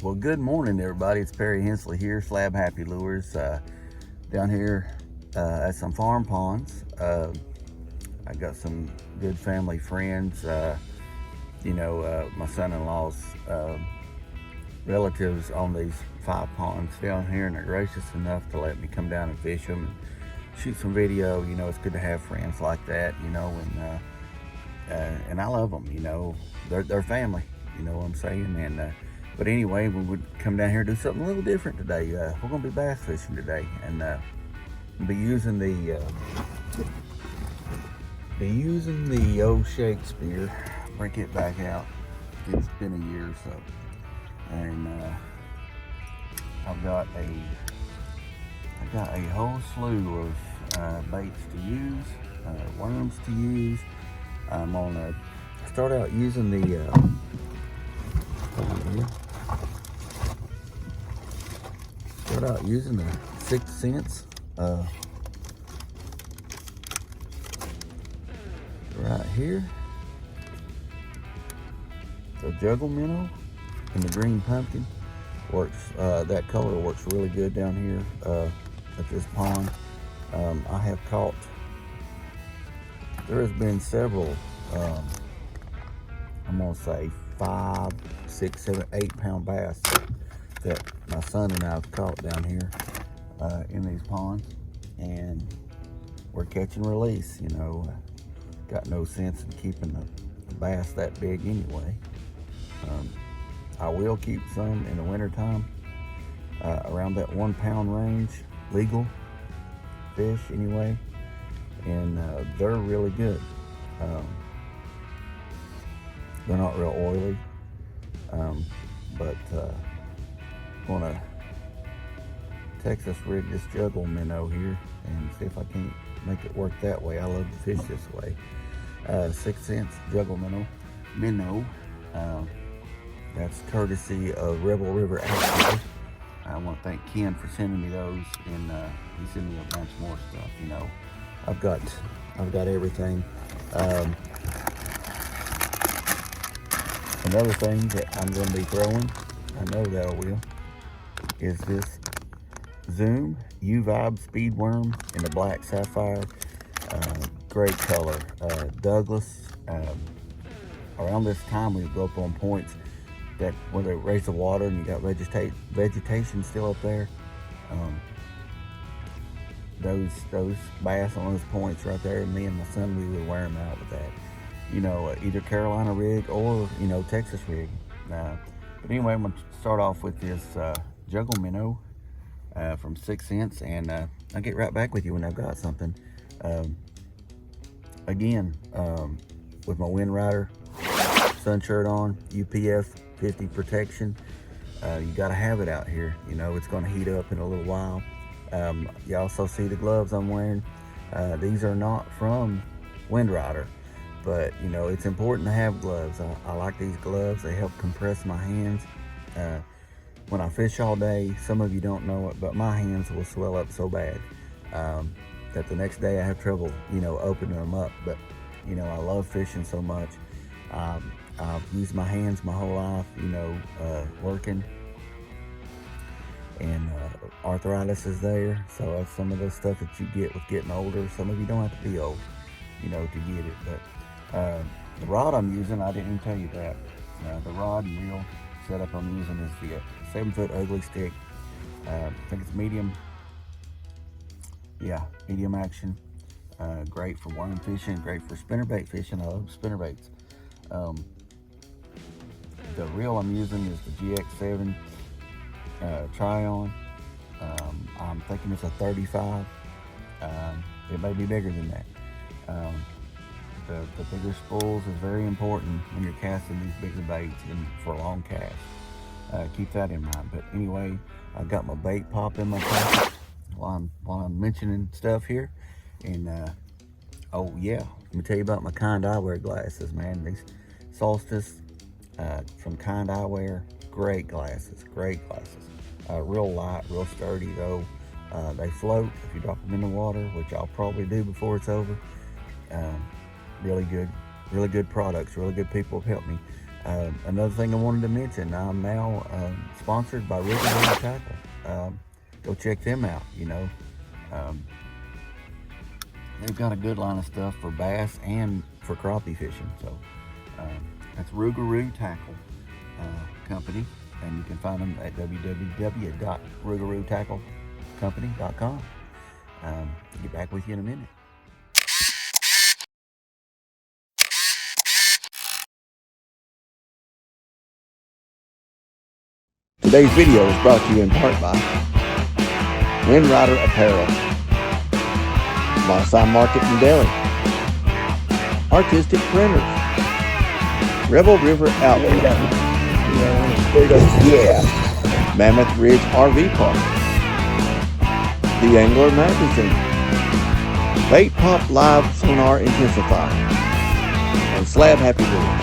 Well, good morning, everybody. It's Perry Hensley here, Slabhappylures, down here at some farm ponds. I got some good family friends, my son-in-law's relatives on these 5 ponds down here, and they're gracious enough to let me come down and fish them and shoot some video. It's good to have friends like that, and I love them. They're family, you know what I'm saying? But anyway, we would come down here and do something a little different today. We're gonna be bass fishing today, and we'll be using the old Shakespeare. Break it back out. It's been a year or so, and I've got a whole slew of baits to use, worms to use. I'm gonna start out using the 6th Sense right here. The juggle minnow and the green pumpkin works. That color works really good down here at this pond. I have caught. There has been several. I'm gonna say 5, 6, 7, 8 pound bass that my son and I have caught down here in these ponds, and we're catch and release. Got no sense in keeping the bass that big anyway. I will keep some in the wintertime around that 1 pound range, legal fish anyway, and they're really good. They're not real oily, but gonna Texas rig this juggle minnow here and see if I can't make it work that way. I love to fish this way. 6th Sense juggle minnow. That's courtesy of Rebel River Outfitters. I want to thank Ken for sending me those, and he sent me a bunch more stuff. I've got everything. Another thing that I'm going to be throwing, I know that I will, is this Zoom U-Vibe speed worm in the black sapphire. Great color. Douglas. Around this time, we go up on points that where they raise the water and you got vegetation still up there. Those bass on those points right there, me and my son, we would wear them out with that. Either Carolina rig or Texas rig. But anyway, I'm gonna start off with this juggle minnow from 6th Sense, and I'll get right back with you when I've got something. Again, with my windrider, sun shirt on, UPF 50 protection. You got to have it out here. It's going to heat up in a little while. You also see the gloves I'm wearing. These are not from Windrider, but it's important to have gloves. I like these gloves. They help compress my hands. When I fish all day, some of you don't know it, but my hands will swell up so bad that the next day I have trouble opening them up. But I love fishing so much. I've used my hands my whole life, working, and arthritis is there. So that's some of the stuff that you get with getting older. Some of you don't have to be old, to get it. But the rod I'm using, I didn't even tell you that. The rod and reel setup I'm using is the 7-foot ugly stick. I think it's medium. Yeah, medium action. Great for worm fishing, great for spinnerbait fishing. I love spinnerbaits. The reel I'm using is the GX7 Try-On. I'm thinking it's a 35. It may be bigger than that. The bigger spools is very important when you're casting these bigger baits and for long casts. Keep that in mind. But anyway, I've got my bait pop in my pocket while I'm mentioning stuff here. And oh yeah, let me tell you about my Kind Eyewear glasses, man. These Solstice from Kind Eyewear, great glasses. Real light, real sturdy though. They float if you drop them in the water, which I'll probably do before it's over. Really good products. Really good people have helped me. Another thing I wanted to mention, I'm now sponsored by Rebelriveroutfitters. Go check them out. They've got a good line of stuff for bass and for crappie fishing. So that's Rebelriveroutfitters company, and you can find them at www.rebelriveroutfitters.com. Get back with you in a minute. Today's video is brought to you in part by Windrider Apparel, Bassin Market and Deli, Artisticprinters, Rebel River Outfitters, Mammoth Ridge RV Park, theanglemagazine, Bait Pop Live Sonar Intensifier, and Slabhappylures.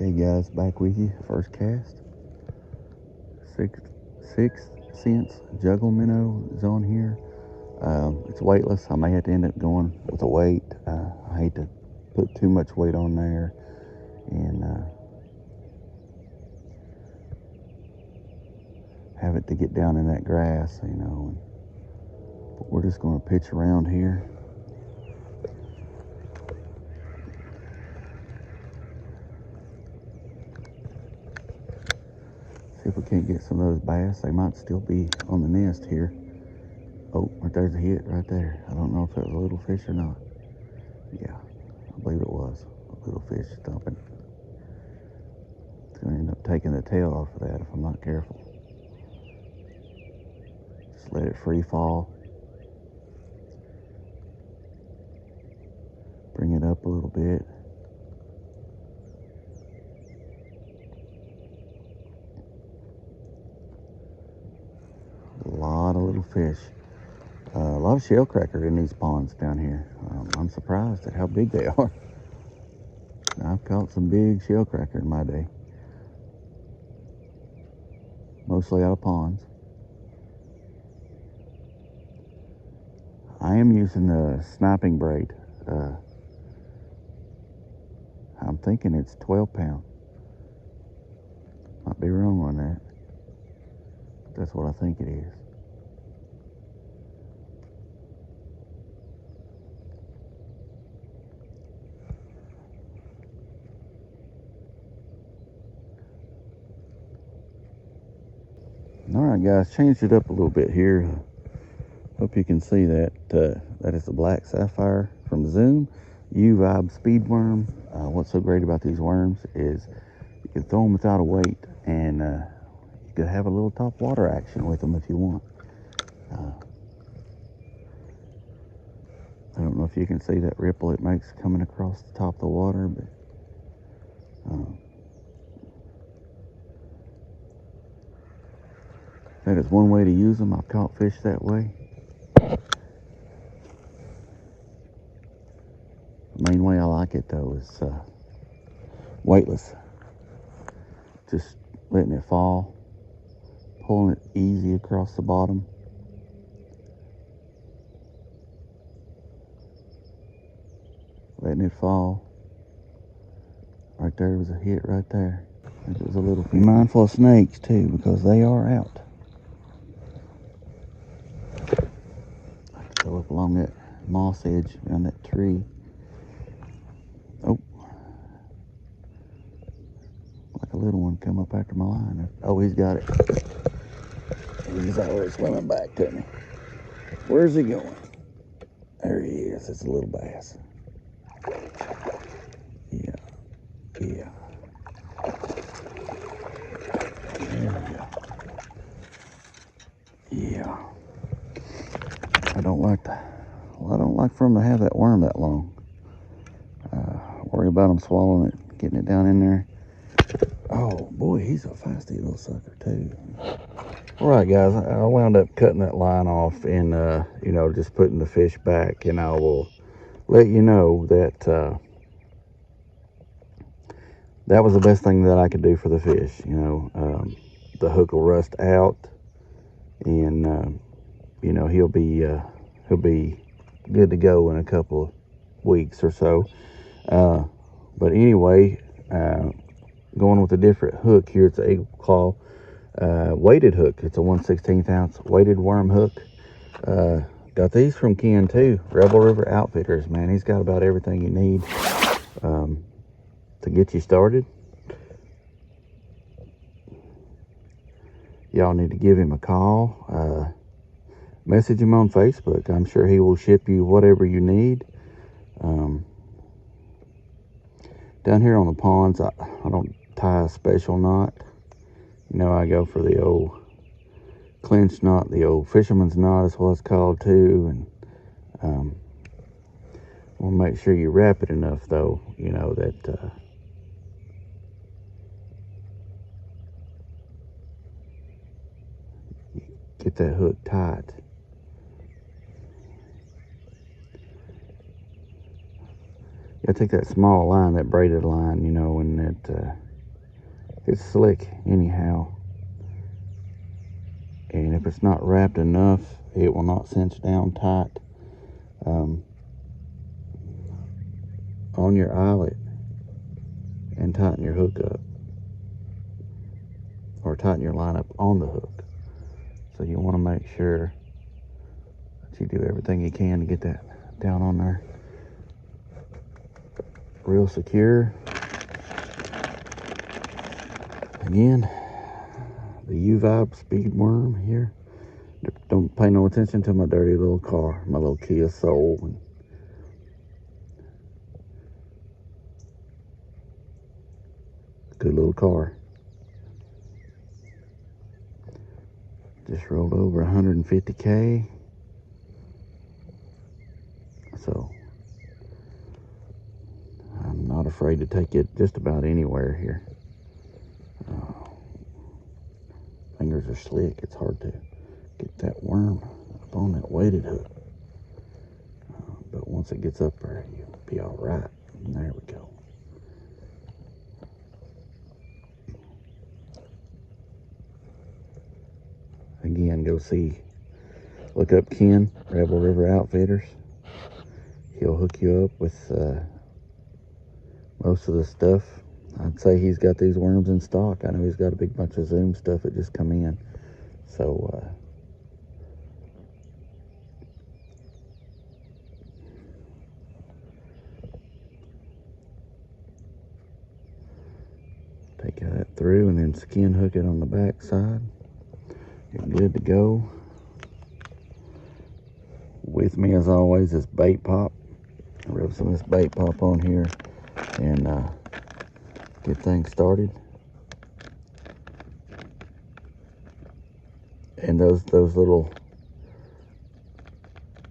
Okay guys, back with you. First cast. Sixth sense juggle minnow is on here. It's weightless. I may have to end up going with a weight. I hate to put too much weight on there and have it to get down in that grass, But we're just going to pitch around here. See if we can't get some of those bass. They might still be on the nest here. Oh, there's a hit right there. I don't know if it was a little fish or not. Yeah, I believe it was a little fish thumping. It's going to end up taking the tail off of that if I'm not careful. Just let it free fall. Bring it up a little bit. A lot of little fish. A lot of shellcracker in these ponds down here. I'm surprised at how big they are. I've caught some big shellcracker in my day. Mostly out of ponds. I am using the sniping braid. I'm thinking it's 12 pound. Might be wrong on that. That's what I think it is. Alright guys, changed it up a little bit here. Hope you can see that. That is the black sapphire from Zoom. U-Vibe speed worm. What's so great about these worms is you can throw them without a weight, and you could have a little top water action with them if you want. I don't know if you can see that ripple it makes coming across the top of the water, but that is one way to use them. I've caught fish that way. The main way I like it though is weightless. Just letting it fall, pulling it easy across the bottom. Letting it fall. Right there was a hit right there. I think it was a little. Be mindful of snakes too, because they are out. I have to go up along that moss edge around that tree. Oh, like a little one come up after my line. Oh, he's got it. He's already swimming back to me. Where's he going? There he is. It's a little bass. Yeah. There we go. Yeah. I don't like for him to have that worm that long. Worry about him swallowing it, getting it down in there. Oh boy, he's a feisty little sucker too. All right guys, I wound up cutting that line off and just putting the fish back, and I will let you know that that was the best thing that I could do for the fish. You know, the hook will rust out, and you know, he'll be good to go in a couple of weeks or so. But anyway, going with a different hook here. It's an Eagle Claw weighted hook. It's a 1/16 ounce weighted worm hook. Got these from Ken too, Rebel River Outfitters. Man, he's got about everything you need to get you started. Y'all need to give him a call. Message him on Facebook. I'm sure he will ship you whatever you need. Down here on the ponds, I don't tie a special knot. You know, I go for the old clinch knot, the old fisherman's knot is what it's called too. And want to make sure you wrap it enough though, you know, that you get that hook tight. I take that small line, that braided line, you know, and that it's slick anyhow. And if it's not wrapped enough, it will not cinch down tight on your eyelet and tighten your hook up, or tighten your line up on the hook. So you want to make sure that you do everything you can to get that down on there real secure. Again, the U-Vibe speed worm here. Don't pay no attention to my dirty little car, my little Kia Soul. Good little car. Just rolled over 150K. So I'm not afraid to take it just about anywhere here. Fingers are slick. It's hard to get that worm up on that weighted hook. But once it gets up there, you'll be all right. And there we go. Again, look up Ken, Rebel River Outfitters. He'll hook you up with most of the stuff. I'd say he's got these worms in stock. I know he's got a big bunch of Zoom stuff that just come in. So, take that through and then skin hook it on the back side. You're good to go. With me, as always, is bait pop. I'll rub some of this bait pop on here and get things started. And those little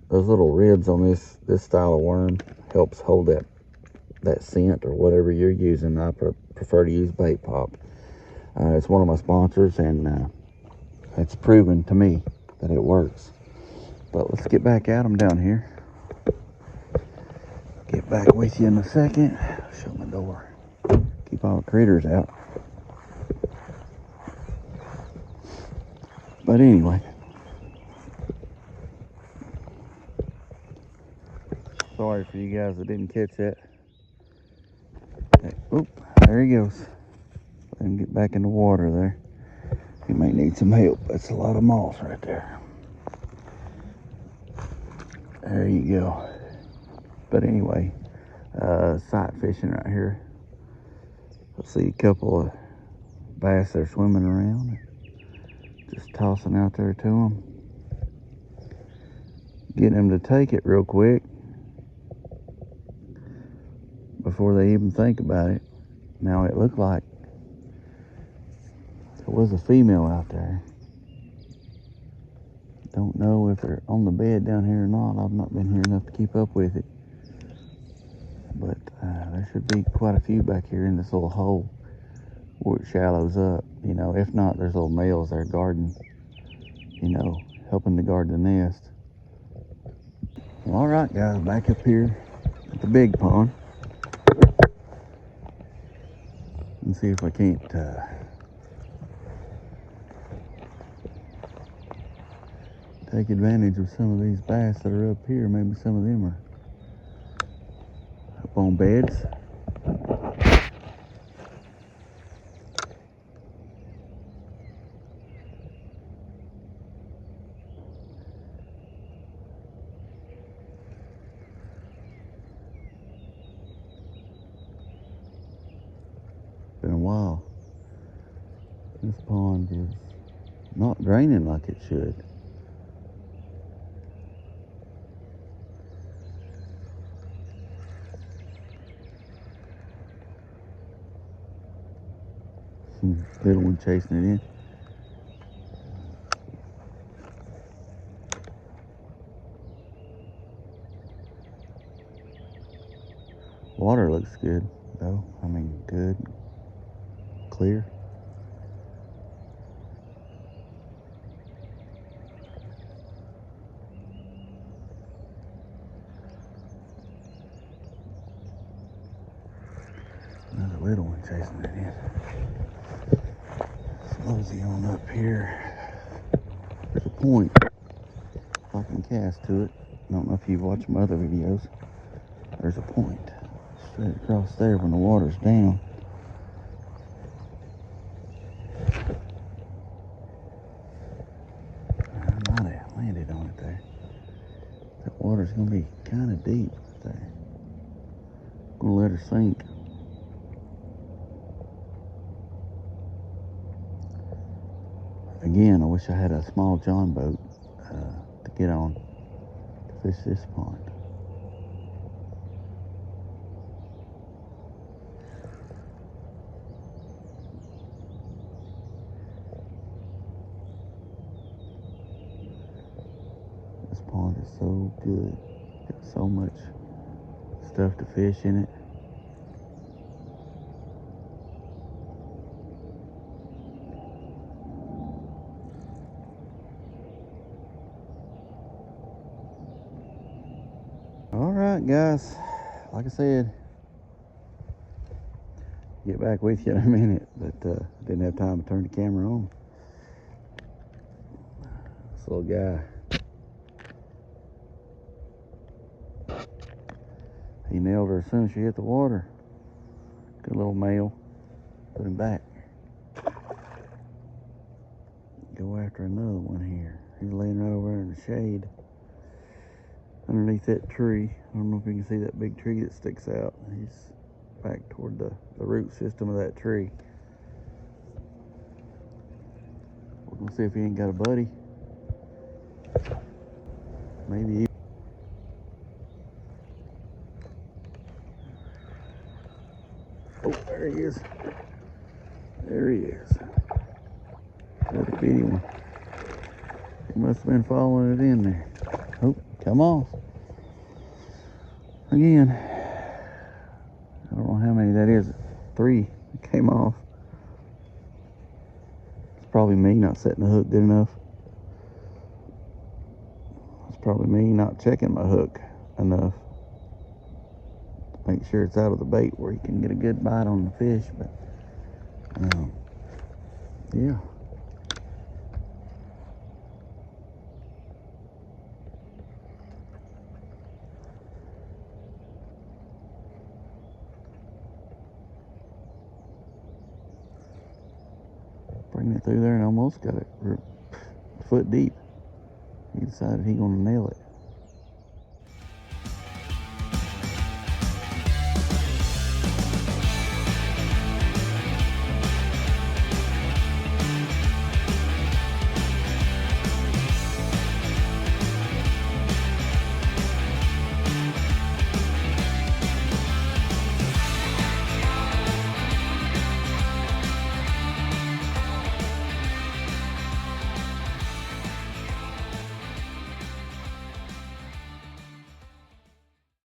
ribs on this style of worm helps hold that scent or whatever you're using. I prefer to use bait pop. It's one of my sponsors, and it's proven to me that it works. But let's get back at them down here. Get back with you in a second. Shut my door. Keep all the critters out. But anyway, sorry for you guys that didn't catch that. Oop, there he goes. Let him get back in the water there. He may need some help. That's a lot of moss right there. There you go. But anyway, sight fishing right here. I see a couple of bass that are swimming around. Just tossing out there to them. Getting them to take it real quick before they even think about it. Now it looked like there was a female out there. Don't know if they're on the bed down here or not. I've not been here enough to keep up with it. But there should be quite a few back here in this little hole where it shallows up. You know, if not, there's little males there guarding, you know, helping to guard the nest. Well, all right, guys, back up here at the big pond. see if I can't take advantage of some of these bass that are up here. Maybe some of them are up on beds. Been a while. This pond is not draining like it should. Some little one chasing it in. Water looks good though. I mean, good, clear. Another little one chasing it in. Mosey on up here. There's a point. If I can cast to it. I don't know if you've watched my other videos. There's a point straight across there when the water's down. I might have landed on it there. That water's gonna be kind of deep there. I'm gonna let her sink. Again, I wish I had a small John boat to get on to fish this pond. This pond is so good. Got so much stuff to fish in it. Alright guys, like I said, get back with you in a minute, but didn't have time to turn the camera on. This little guy, he nailed her as soon as she hit the water. Good little male. Put him back. Go after another one here. He's laying right over there in the shade underneath that tree. I don't know if you can see that big tree that sticks out. He's back toward the root system of that tree. We're gonna see if he ain't got a buddy. Maybe he... Oh, there he is. There he is. That's a bitty one. He must have been following it in there. Oh, come off. Again, I don't know how many that is. 3 came off. It's probably me not setting the hook good enough. It's probably me not checking my hook enough to make sure it's out of the bait where you can get a good bite on the fish. But yeah. Bringing it through there and almost got it a foot deep. He decided he gonna nail it.